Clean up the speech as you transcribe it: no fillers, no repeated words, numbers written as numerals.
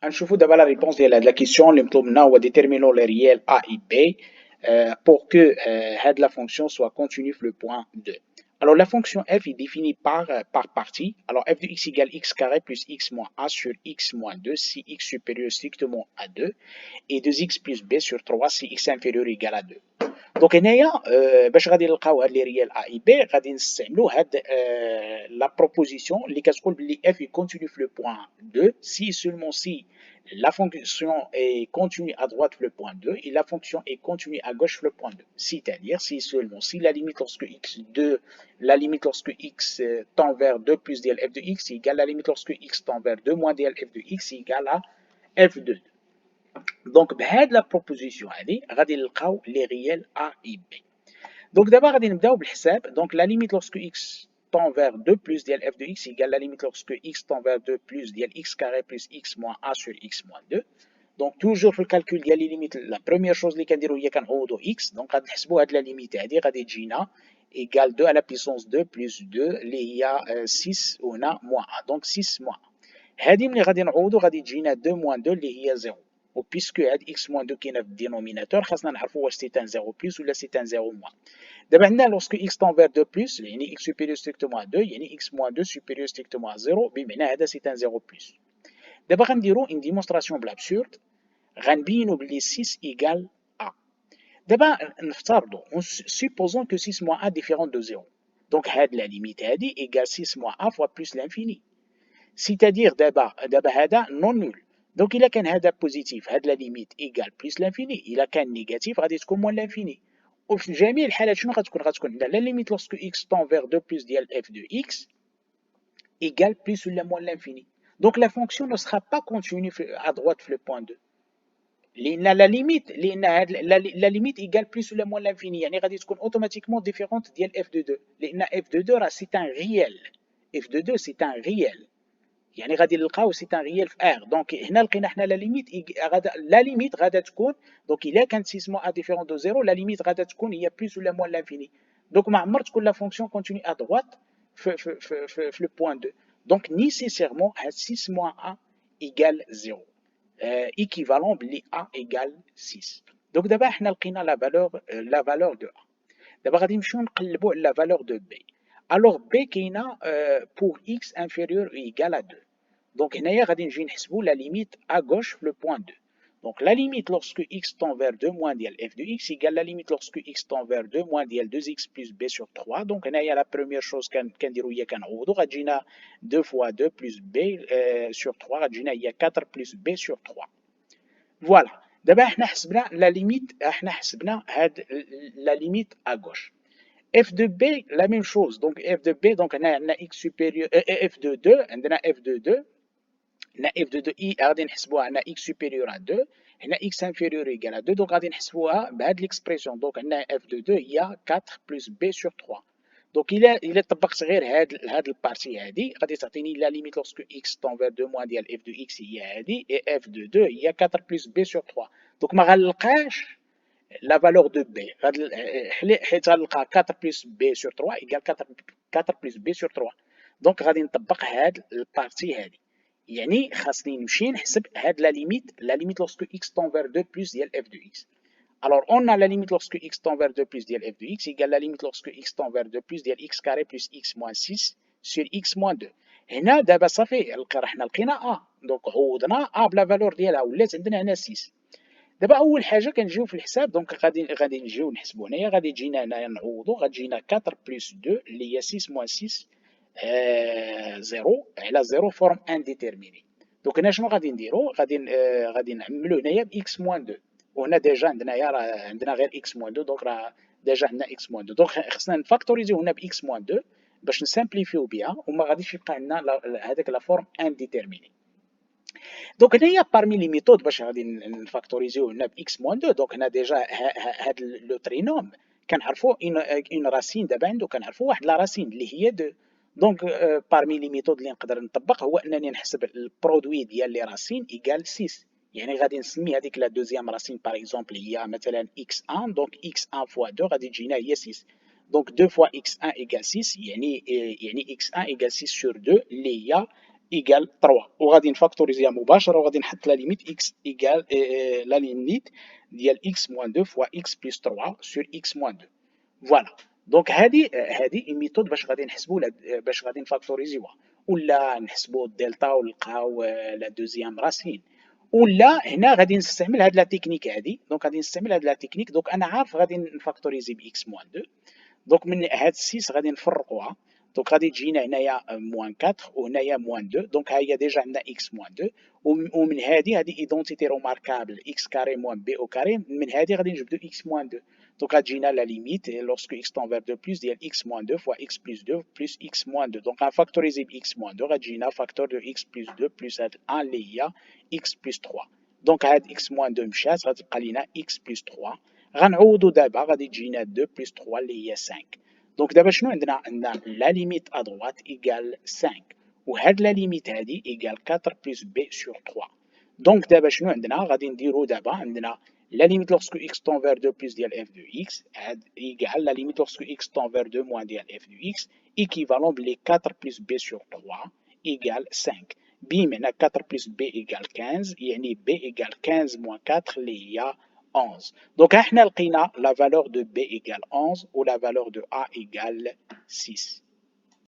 غنشوفوا دابا la réponse ديال هاد la question اللي مطلوب منا هو déterminons les réels a et b pour que هاد la fonction soit continue في le point 2. Alors la fonction f est définie par partie. Alors f de x égale x carré plus x moins a sur x moins 2 si x supérieur strictement à 2 et 2x plus b sur 3 si x inférieur ou égal à 2. دونك هنايا باش غادي نلقاو هاد لي ريال ا اي بي غادي نستعملو هاد لا بروبوزيسيون اللي كتقول بلي اف اي كونتينيو في لو بوين 2 si seulement si la fonction est continue à droite le point 2 et la fonction est continue à gauche le point 2. C'est-à-dire si seulement si la limite lorsque x2, la limite lorsque x tend vers 2 plus dl f de x égale la limite lorsque x tend vers 2 moins dl f de x égale à f de 2. Donc بهاد لا بروبوزيسيون هادي غادي نلقاو لي ريال ا اي بي. دونك دابا غادي نبداو بالحساب. دونك لا ليميت lorsque x tend vers 2 plus ديال f de x égale la limite lorsque x tend vers 2 plus ديال x carré plus x moins a sur x moins 2. دونك توجور في الكالكول ديال لي ليميت لا بروميير شوز اللي كنديرو هي كنعوضو x. دونك غادي نحسبو هاد لا ليميت هادي غادي تجينا égal 2 à la puissance 2 plus 2 اللي هي 6 وهنا moins a. دونك 6 moins a. هادي ملي غادي نعوضو غادي تجينا 2 moins 2 اللي هي 0. وبيسكو هاد x moins 2 كاينه في الدينوميناتور خاصنا نعرفو واش سي ان 0 بلس ولا سي ان 0 موان. دابا عندنا لوسكو x tend vers 2 بلس يعني x supérieur strictement à 2 يعني x moins 2 supérieur strictement à 0 بمعنى هذا سي ان 0 بلس. دابا غنديرو اون ديمونستراسيون بالابسورد غنبينو بلي 6 ايكال a. دابا نفترضو supposons que 6 moins a différent de 0. دونك هاد لا ليميت هادي ايكال 6 moins a fois plus l'infini. C'est-à-dire دابا هذا نون نول. دونك الا كان هذا بوزيتيف هاد لا ليميت ايكال بلس لانفيني، الا كان نيجاتيف غادي تكون موان لانفيني. وفي جميع الحالات شنو غتكون عندنا لا ليميت لوسكو اكس طون فيغ 2 بلس ديال اف دو اكس ايكال بلس ولا موان لانفيني. دونك لا فونكسيون نو سخا با كونتينيو ا droite في لو بوين 2 لان لا ليميت ايكال بلس ولا موان لانفيني، يعني غادي تكون اوتوماتيكمون ديفيرونت ديال اف دو 2 لان اف دو 2 راه سي ان ريال. اف دو 2 سي ان ريال، يعني غادي نلقاو سي ان ريال في ار. دونك هنا لقينا حنا لا ليميت غادا تكون دونك الا كانت 6 موان ا ديفيرون دو زيرو لا ليميت غادا تكون هي بلس ولا موان لانفيني. دونك ما عمر تكون لا فونكسيون كونتيني ا droite في لو بوين 2. دونك نيسيسيرمون هاد 6 موان ا ايكال 0 ايكيفالون بلي ا ايكال 6. دونك دابا حنا لقينا لا فالور دو ا. دابا غادي نمشيو نقلبو على لا فالور دو بي. الوغ بي كاينه pour x inférieur ou égal à 2. Donc هنايا غادي نجي نحسبو la limite à gauche في le point 2. Donc la limite lorsque x tend vers 2 moins ديال f de x égale la limite lorsque x tend vers 2 moins ديال 2x plus b sur 3. Donc هنايا la première chose كنديرو هي كنعوضو غتجينا 2 fois 2 plus b sur 3 غتجينا هي 4 plus b sur 3. فوالا دابا حنا حسبنا لا ليميت، حنا حسبنا هاد لا ليميت à gauche. f de b la même chose. Donc f de b donc on a x supérieur f de 2 عندنا f de 2 هنا f de 2 i غادي نحسبوها عندنا x supérieur à 2 هنا x inférieur égal à 2 donc غادي نحسبوها بهاد l'expression. donc عندنا f de 2 هي 4 plus b sur 3. donc الا طبقت غير هاد البارتي هادي غادي تعطيني لا ليميت lorsque x tend vers 2 moins ديال f de x هي هادي et f de 2 هي 4 plus b sur 3. donc ما غنلقاش la valeur de b حيت غنلقى 4 plus b sur 3 égale 4 plus b sur 3. donc غادي نطبق هاد البارتي هادي، يعني خاصني نمشي نحسب هاد la limite lorsque x tend vers 2 plus ديال f de x. alors on a la limite lorsque x tend vers 2 plus ديال f de x égale la limite lorsque x tend vers 2 plus ديال x carré plus x moins 6 sur x moins 2. هنا دابا صافي حنا لقينا a دونك عوضنا a بلا فالور ديالها ولات عندنا هنا 6. دابا اول حاجه كنجيو في الحساب دونك غادي نجيو نحسبوا هنايا غادي تجينا هنايا نعوضوا غتجينا 4 بلس 2 اللي هي 6 موان 6 0 على 0 فورم انديتيرميني. دونك هنا شنو غادي نديرو غادي نعملو هنايا باكس موان 2 وهنا ديجا عندنايا راه عندنا غير اكس موان 2 دونك راه ديجا عندنا اكس موان 2 دونك خصنا نفاكتوريزيو هنا باكس موان 2 باش نسامبليفيو بها وما غاديش يبقى عندنا هذاك لا فورم انديتيرميني. دونك هنايا بارمي لي ميثود باش غادي نفاكتوريزيو هنا باكس موان 2. دونك هنا ديجا هاد لو ترينوم كنعرفوا اون راسين دابا عنده كنعرفوا واحد لا راسين اللي هي 2. دونك بارمي لي ميثود اللي نقدر نطبق هو انني نحسب البرودوي ديال لي راسين ايكال 6. يعني غادي نسمي هذيك لا دوزيام راسين باغ اكزومبل هي مثلا x1 دونك x1 فوا 2 غادي تجينا هي 6. دونك 2 فوا x1 ايكال 6 يعني x1 ايكال 6 sur 2 اللي هي ايكال 3 وغادي نفاكتوريزيها مباشره وغادي نحط لا ليميت اكس ايكال لا ليميت ديال اكس موان 2 فوا اكس بلس 3 سور اكس موان 2. فوالا دونك هذه ميثود باش غادي نحسبوا باش غادي نفاكتوريزيوها، ولا نحسبوا الدلتا ونلقاو لا دوزيام راسين، ولا هنا غادي نستعمل هاد لا تكنيك هادي. دونك غادي نستعمل هاد لا تكنيك. دونك انا عارف غادي نفاكتوريزي باكس موان 2. دونك من هاد 6 غادي نفرقوها. دونك غادي تجينا هنايا موان 4 وهنايا موان 2. دونك ها هي ديجا عندنا اكس موان 2. ومن هذه ايدونتيتي روماركابل اكس كاري موان بي او كاري، من هذه غادي نجبدو اكس موان 2. دونك غتجينا لا ليميت لورسكو اكس تون فير 2 بلس ديال اكس موان 2 فوا اكس بلس 2 بلس اكس موان 2. دونك غنفاكتوريزي باكس موان 2 غتجينا فاكتور دو اكس بلس 2 بلس هاد 1 اللي هي اكس بلس 3. دونك هاد اكس موان 2 مشات غتبقى لينا اكس بلس 3. غنعوضو دابا غادي تجينا 2 بلس 3 اللي هي 5. دونك دابا شنو عندنا لا ليميت ا droite ايكال 5 وهاد لا ليميت هادي ايكال 4 بلس بي سور 3. دونك دابا شنو عندنا غادي نديرو دابا عندنا لا ليميت لورسكو اكس طون فير 2 بلس ديال اف دو اكس هاد ايكال لا ليميت لورسكو اكس طون فير 2 موان ديال اف دو اكس ايكيفالون بلي 4 بلس بي سور 3 ايكال 5. بمعنى 4 بلس بي ايكال 15 يعني بي ايكال 15 موان 4 اللي هي 11. Donc, احنا لقينا la valeur de B égale 11 ou la valeur de A égale 6.